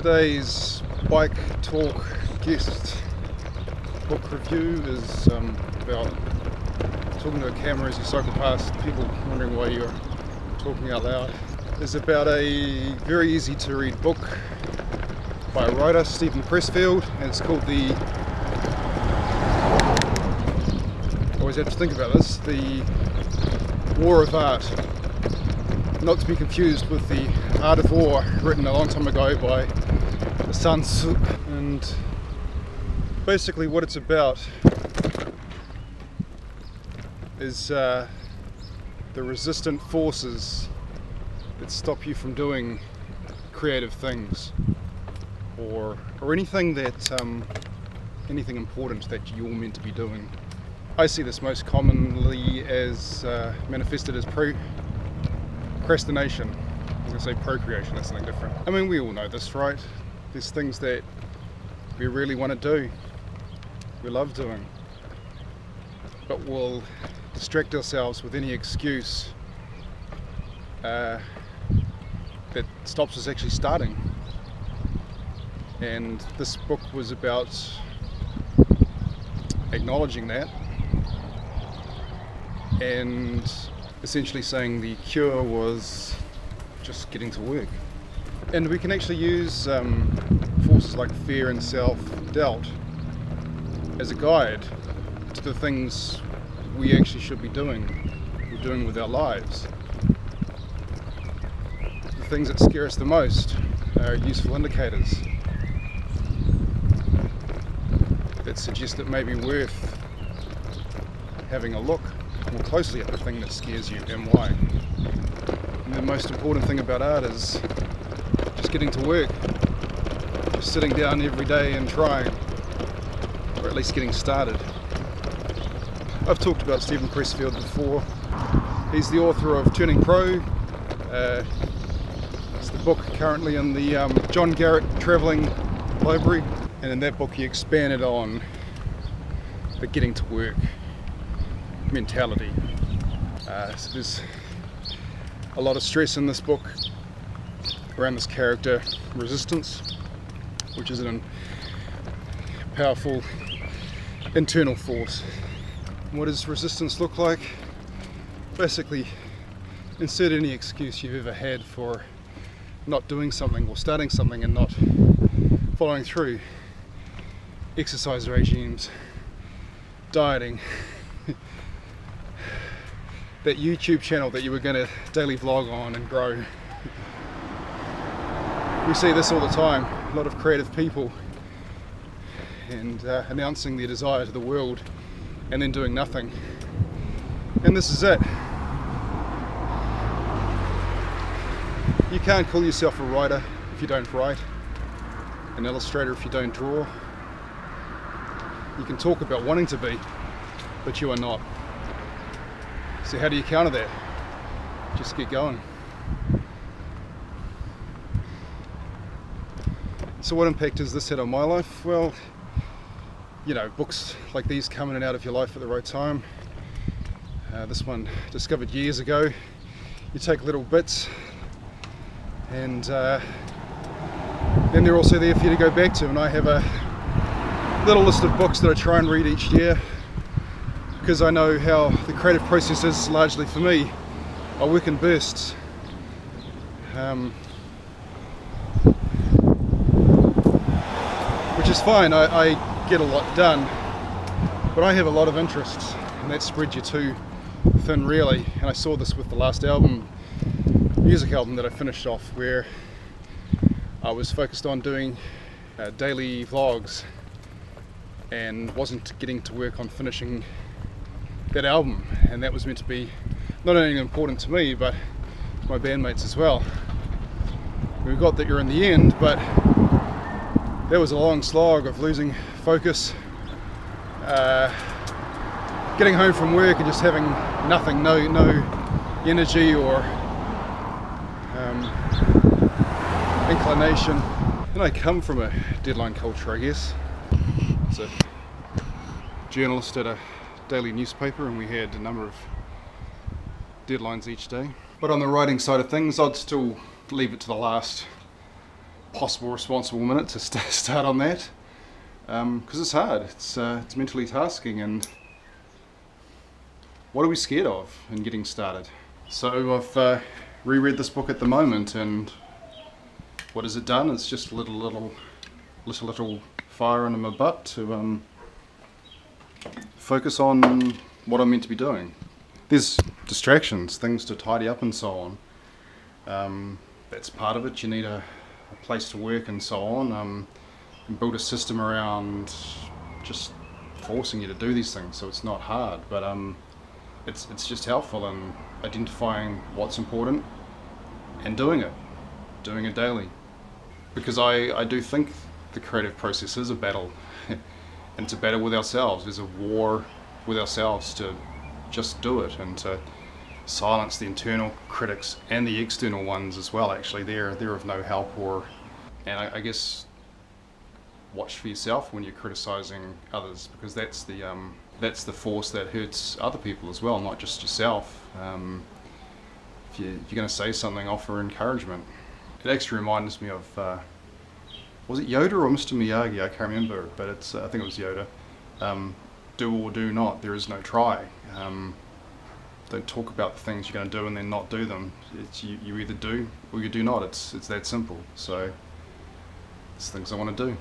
Today's bike talk guest book review is about talking to a camera as you cycle past people wondering why you're talking out loud. It's about a very easy to read book by a writer, Steven Pressfield, and it's called I always have to think about this, The War of Art. Not to be confused with The Art of War, written a long time ago by Sun Tzu. And basically what it's about is the resistant forces that stop you from doing creative things or anything that anything important that you're meant to be doing. I see this most commonly as manifested as procrastination. I was going to say procreation, that's something different. I mean, we all know this, right? There's things that we really want to do, we love doing, but we'll distract ourselves with any excuse that stops us actually starting. And this book was about acknowledging that and essentially saying the cure was just getting to work. And we can actually use forces like fear and self-doubt as a guide to the things we actually should be doing, we're doing with our lives. The things that scare us the most are useful indicators that suggest it may be worth having a look more closely at the thing that scares you and why. And the most important thing about art is just getting to work, just sitting down every day and trying, or at least getting started. I've talked about Steven Pressfield before. He's the author of Turning Pro. It's the book currently in the John Garrett Travelling Library, and in that book he expanded on the getting to work mentality. So there's a lot of stress in this book around this character, resistance, which is a powerful internal force. And what does resistance look like? Basically, insert any excuse you've ever had for not doing something or starting something and not following through. Exercise regimes, dieting, that YouTube channel that you were going to daily vlog on and grow. We see this all the time, a lot of creative people and announcing their desire to the world and then doing nothing. And this is it. You can't call yourself a writer if you don't write, an illustrator if you don't draw. You can talk about wanting to be, but you are not. So how do you counter that? Just get going. So what impact has this had on my life? Well, you know, books like these come in and out of your life at the right time. This one, discovered years ago. You take little bits and then they're also there for you to go back to. And I have a little list of books that I try and read each year, because I know how the creative process is largely for me. I work in bursts. Which is fine, I get a lot done, but I have a lot of interests, and that spreads you too thin really. And I saw this with the last album, music album that I finished off, where I was focused on doing daily vlogs and wasn't getting to work on finishing that album, and that was meant to be not only important to me but to my bandmates as well. We got there in the end, but that was a long slog of losing focus, getting home from work and just having nothing, no energy or inclination. And I come from a deadline culture, I guess. As a journalist at a daily newspaper, and we had a number of deadlines each day. But on the writing side of things, I'd still leave it to the last possible responsible minute to start on that, because it's hard. It's mentally tasking, and what are we scared of in getting started? So I've reread this book at the moment, and what has it done? It's just a little fire under my butt to focus on what I'm meant to be doing. There's distractions, things to tidy up and so on. That's part of it. You need a place to work and so on. And build a system around just forcing you to do these things so it's not hard, but it's just helpful in identifying what's important and doing it daily. Because I do think the creative process is a battle, and it's a battle with ourselves. There's a war with ourselves to just do it and to silence the internal critics and the external ones as well. Actually, they're of no help. And I guess watch for yourself when you're criticizing others, because that's the force that hurts other people as well, not just yourself. If you're going to say something, offer encouragement. It actually reminds me of was it Yoda or Mr. Miyagi? I can't remember, but I think it was Yoda. Do or do not, there is no try. Don't talk about the things you're going to do and then not do them. You either do or you do not. It's that simple. So it's things I want to do.